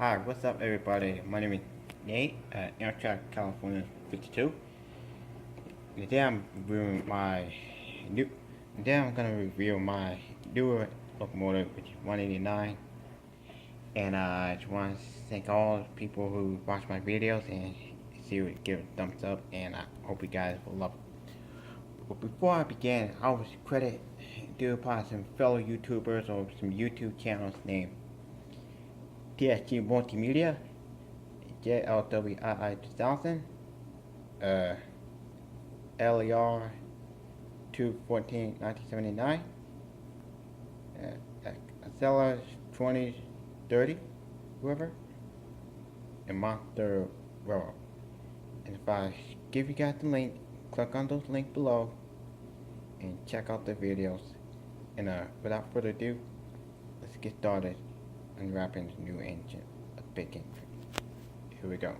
Hi, what's up, everybody? My name is Nate at Amtrak California 52. Today I'm reviewing my new. Today I'm gonna review my newer locomotive, which is 189. And I just want to thank all the people who watch my videos and give it a thumbs up. And I hope you guys will love it. But before I begin, I was credit due upon some fellow YouTubers or some YouTube channels named TSG Multimedia, JLWII 2000, LER 214 1979, Acela 2030, whoever, and Monster Railroad. And if I give you guys the link, click on those links below and check out the videos. And without further ado, let's get started unwrapping the new engine of Big Game. Here we go.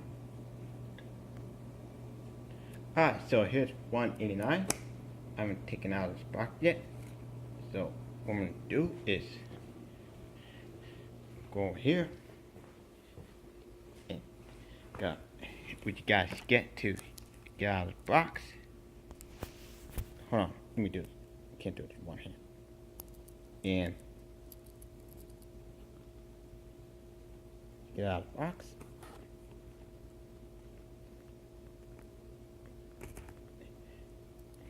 Alright, so here's 189. I haven't taken out this box yet. So what I'm going to do is go over here and got what you guys get to get out of the box. Hold on, let me do it. Can't do it with one hand. And get out of the box.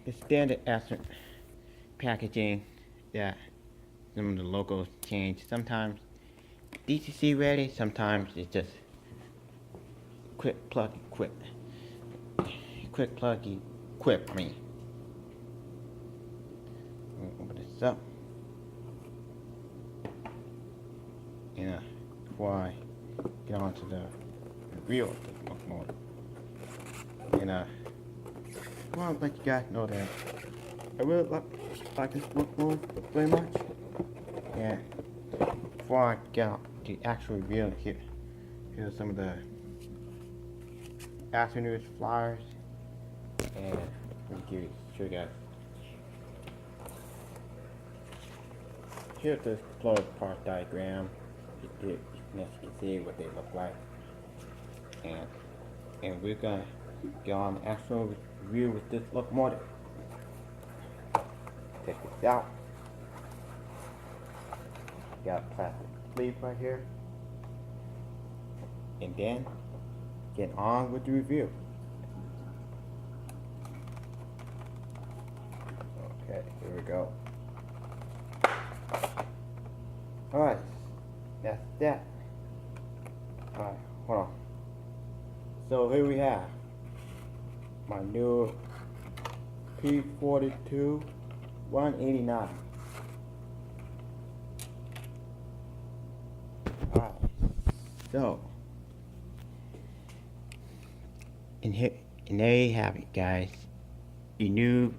The standard Aspen packaging that some of the logos change. Sometimes DCC ready, sometimes it's just quick plug equip. Quick plug equip me. Open this up. And before I get on to the review of the locomotive. And I want to let you guys know that I really like this locomotive very much. And before I get on the actual review, here's some of the afternoon flyers. And let me show you guys. Here's the flow part diagram. You can see what they look like. And we're gonna get on the actual review with this locomotive. Take this out. Got a plastic sleeve right here. And then get on with the review. Okay, here we go. Alright, that's that. Alright, hold on. So here we have my new P42 189. Alright, so and there you have it, guys. Your new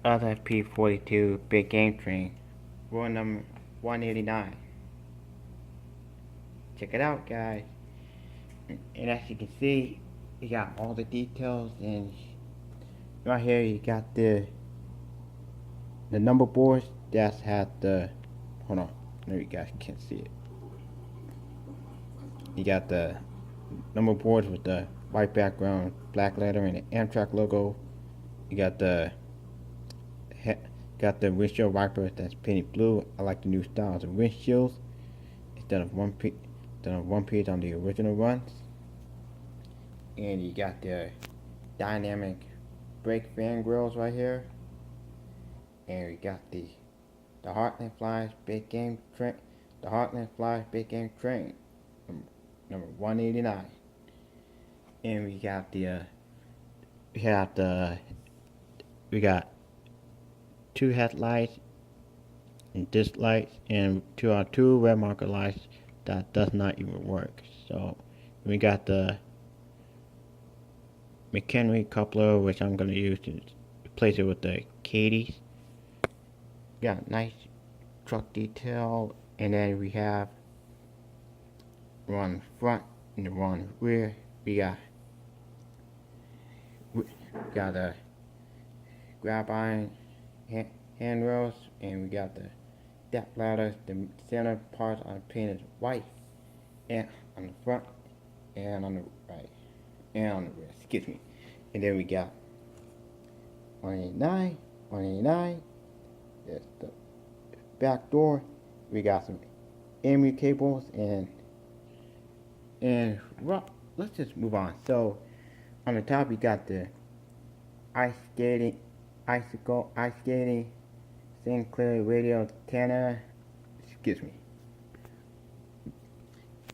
other P42 big game train, roll number 189. Check it out, guys. And as you can see, you got all the details, and right here you got the number boards that had the, hold on, maybe you guys can't see it. You got the number boards with the white background, black letter, and the Amtrak logo. You got the windshield wiper that's painted blue. I like the new styles of windshields instead of one piece on the original ones. And you got the dynamic brake fan grills right here. And we got the Heartland Flyers big game train. The Heartland Flyers big game train, number 189. And we got we got two headlights and disc lights, and two red marker lights that does not even work. So we got the McHenry coupler, which I'm going to use to replace it with the Cadies. Got nice truck detail, and then we have one front and one rear. We got a grab iron handrails, and we got the step ladders. The center parts are painted white, and on the front, and on the right, and on the rear. Excuse me. And then we got 189, 189. There's the back door. We got some AMU cables and well, let's just move on. So on the top we got the ice skating, Sinclair radio antenna. Excuse me.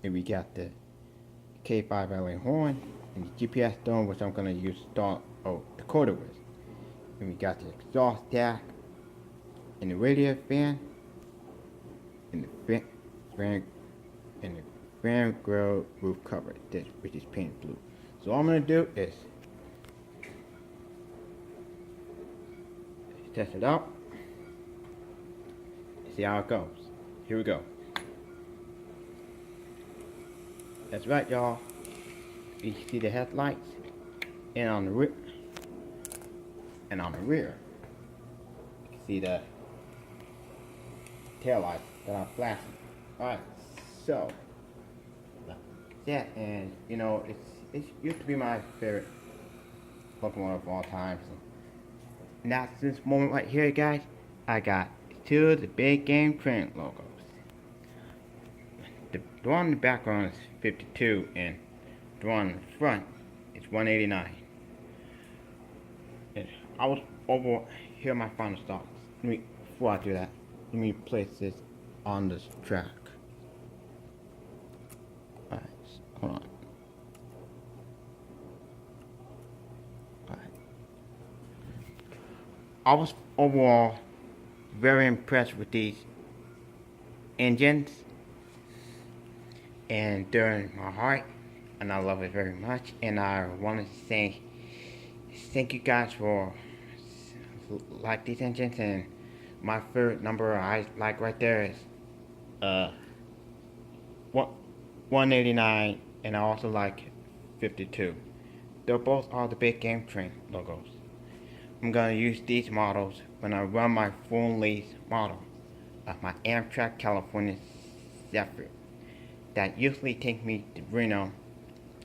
And we got the K5 LA horn and the GPS dome, which I'm gonna use to start the decoder with. And we got the exhaust stack and the radio fan and the fan grill roof cover, which is painted blue. So all I'm gonna do is test it out and see how it goes. Here we go. That's right, y'all. You can see the headlights, and on the rear, you can see the tail lights that are flashing. All right, so yeah, and you know it used to be my favorite Pokemon of all time. So now this moment right here, guys, I got two of the big game train logos. The one in the background is 52, and the one in the front is 189. And I was over here my final thoughts. Before I do that, let me place this on this track. Alright, hold on. Alright. I was overall very impressed with these engines, and they're in my heart, and I love it very much. And I want to say thank you guys for like these engines. And my favorite number I like right there is 189, and I also like 52. They're both all the big game train logos. I'm gonna use these models when I run my full lease model of my Amtrak California Zephyr that usually take me to Reno.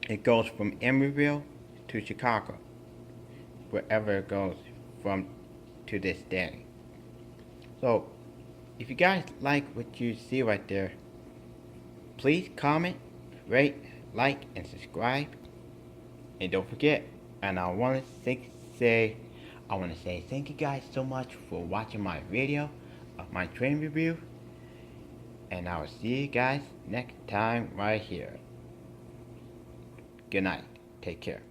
It goes from Emeryville to Chicago, wherever it goes from to this day. So if you guys like what you see right there, please comment, rate, like, and subscribe. And don't forget, and I want to say thank you guys so much for watching my video of my train review. And I will see you guys next time right here. Good night. Take care.